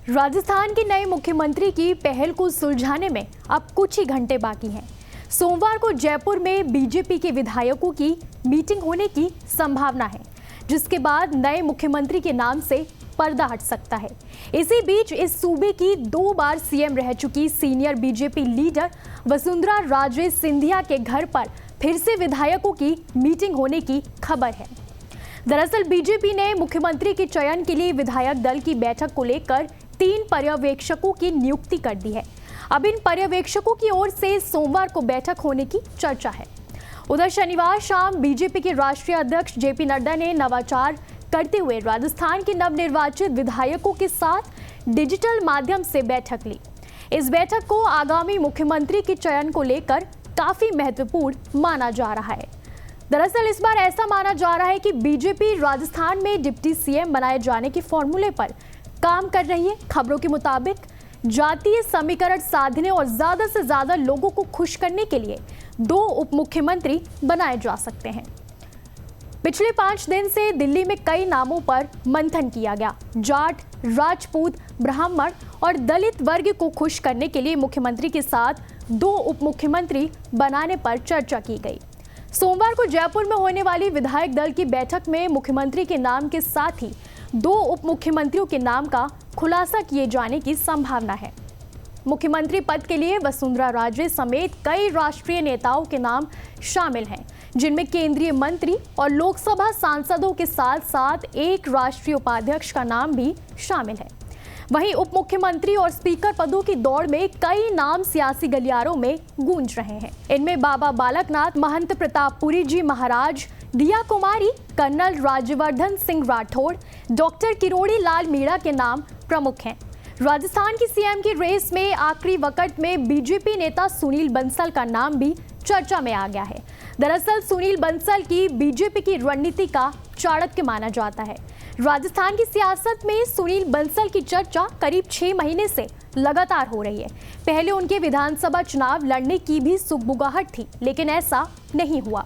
राजस्थान के नए मुख्यमंत्री की पहल को सुलझाने में अब कुछ ही घंटे बाकी हैं। सोमवार को जयपुर में बीजेपी के विधायकों की मीटिंग होने की संभावना है, जिसके बाद नए मुख्यमंत्री के नाम से पर्दा हट सकता है। इसी बीच इस सूबे की 2 बार सीएम रह चुकी senior BJP leader Vasundhara Raje Scindia के घर पर फिर से विधायकों की मीटिंग होने की खबर है। दरअसल बीजेपी ने मुख्यमंत्री के चयन के लिए विधायक दल की बैठक को लेकर 3 पर्यवेक्षकों की नियुक्ति कर दी है। अब इन पर्यवेक्षकों की ओर से सोमवार को बैठक होने की चर्चा है। उधर शनिवार शाम बीजेपी के राष्ट्रीय अध्यक्ष जेपी नड्डा ने नवाचार करते हुए राजस्थान के नवनिर्वाचित विधायकों के साथ डिजिटल माध्यम से बैठक ली। इस बैठक को आगामी मुख्यमंत्री के चयन को लेकर काफी महत्वपूर्ण माना जा रहा है। दरअसल इस बार ऐसा माना जा रहा है कि बीजेपी राजस्थान में डिप्टी सीएम बनाए जाने के फॉर्मूले पर काम कर रही है। खबरों के मुताबिक जातीय समीकरण साधने और ज्यादा से ज्यादा लोगों को खुश करने के लिए 2 उप मुख्यमंत्री बनाए जा सकते हैं। पिछले 5 दिन से दिल्ली में कई नामों पर मंथन किया गया। जाट, राजपूत, ब्राह्मण और दलित वर्ग को खुश करने के लिए मुख्यमंत्री के साथ 2 उप मुख्यमंत्री बनाने पर चर्चा की गई। सोमवार को जयपुर में होने वाली विधायक दल की बैठक में मुख्यमंत्री के नाम के साथ ही 2 उप मुख्यमंत्रियों के नाम का खुलासा किए जाने की संभावना है। मुख्यमंत्री पद के लिए वसुंधरा राजे समेत कई राष्ट्रीय नेताओं के नाम शामिल हैं, जिनमें केंद्रीय मंत्री और लोकसभा सांसदों के साथ साथ एक राष्ट्रीय उपाध्यक्ष का नाम भी शामिल है। वहीं उप मुख्यमंत्री और स्पीकर पदों की दौड़ में कई नाम सियासी गलियारों में गूंज रहे हैं। इनमें बाबा बालकनाथ, महंत प्रतापपुरी जी महाराज, दिया कुमारी, कर्नल राज्यवर्धन सिंह राठौड़, डॉक्टर किरोड़ी लाल मीणा के नाम प्रमुख हैं। राजस्थान की सीएम की रेस में आखिरी वक्त में बीजेपी नेता सुनील बंसल का नाम भी चर्चा में आ गया है। दरअसल सुनील बंसल की बीजेपी की रणनीति का चाणक्य माना जाता है। राजस्थान की सियासत में सुनील बंसल की चर्चा करीब 6 महीने से लगातार हो रही है। पहले उनके विधानसभा चुनाव लड़ने की भी सुगबुगाहट थी, लेकिन ऐसा नहीं हुआ।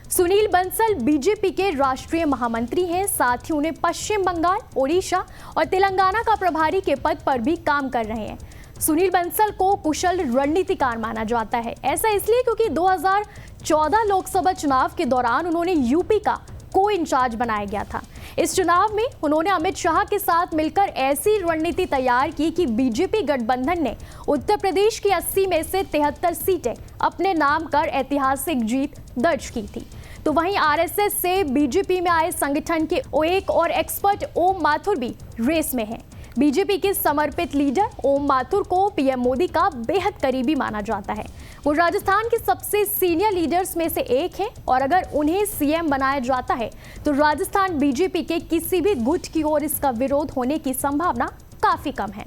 सुनील बंसल बीजेपी के राष्ट्रीय महामंत्री हैं, साथ ही उन्हें पश्चिम बंगाल, ओडिशा और तेलंगाना का प्रभारी के पद पर भी काम कर रहे हैं। सुनील बंसल को कुशल रणनीतिकार माना जाता है। ऐसा इसलिए क्योंकि 2014 लोकसभा चुनाव के दौरान उन्होंने यूपी का को इंचार्ज बनाया गया था। इस चुनाव में उन्होंने अमित शाह के साथ मिलकर ऐसी रणनीति तैयार की कि बीजेपी गठबंधन ने उत्तर प्रदेश की 80 में से 73 सीटें अपने नाम कर ऐतिहासिक जीत दर्ज की थी। तो वहीं आरएसएस से बीजेपी में आए संगठन के एक और एक्सपर्ट ओम माथुर भी रेस में हैं। बीजेपी के समर्पित लीडर ओम माथुर को पीएम मोदी का बेहद करीबी माना जाता है। वो राजस्थान के सबसे सीनियर लीडर्स में से एक हैं और अगर उन्हें सीएम बनाया जाता है तो राजस्थान बीजेपी के किसी भी गुट की ओर इसका विरोध होने की संभावना काफी कम है।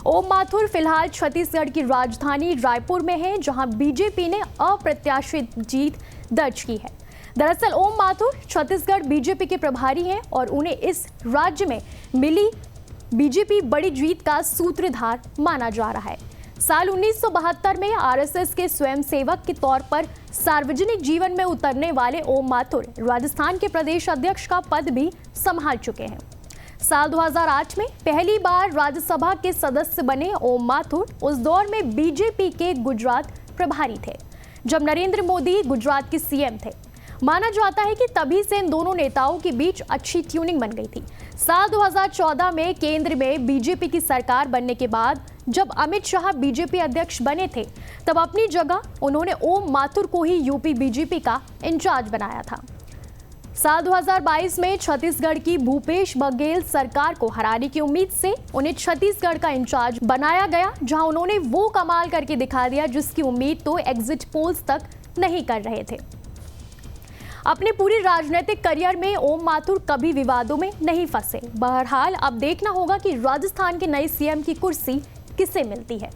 ओम माथुर फिलहाल छत्तीसगढ़ की राजधानी रायपुर में है, जहां बीजेपी ने अप्रत्याशित जीत दर्ज की है। दरअसल ओम माथुर छत्तीसगढ़ बीजेपी के प्रभारी हैं और उन्हें इस राज्य में मिली बीजेपी बड़ी जीत का सूत्रधार माना जा रहा है। साल 1972 में आरएसएस के स्वयंसेवक के तौर पर सार्वजनिक जीवन में उतरने वाले ओम माथुर राजस्थान के प्रदेश अध्यक्ष का पद भी संभाल चुके हैं। साल 2008 में पहली बार राज्यसभा के सदस्य बने ओम माथुर उस दौर में बीजेपी के गुजरात प्रभारी थे, जब नरेंद्र मोदी गुजरात के सीएम थे। माना जाता है कि तभी से इन दोनों नेताओं के बीच अच्छी ट्यूनिंग बन गई थी। साल 2014 में केंद्र में बीजेपी की सरकार बनने के बाद जब अमित शाह बीजेपी अध्यक्ष बने थे, तब अपनी जगह उन्होंने ओम माथुर को ही यूपी बीजेपी का इंचार्ज बनाया था। साल 2022 में छत्तीसगढ़ की भूपेश बघेल सरकार को हराने की उम्मीद से उन्हें छत्तीसगढ़ का इंचार्ज बनाया गया, जहां उन्होंने वो कमाल करके दिखा दिया जिसकी उम्मीद तो एग्जिट पोल्स तक नहीं कर रहे थे। अपने पूरे राजनीतिक करियर में ओम माथुर कभी विवादों में नहीं फंसे। बहरहाल अब देखना होगा कि राजस्थान के नए सीएम की कुर्सी किसे मिलती है।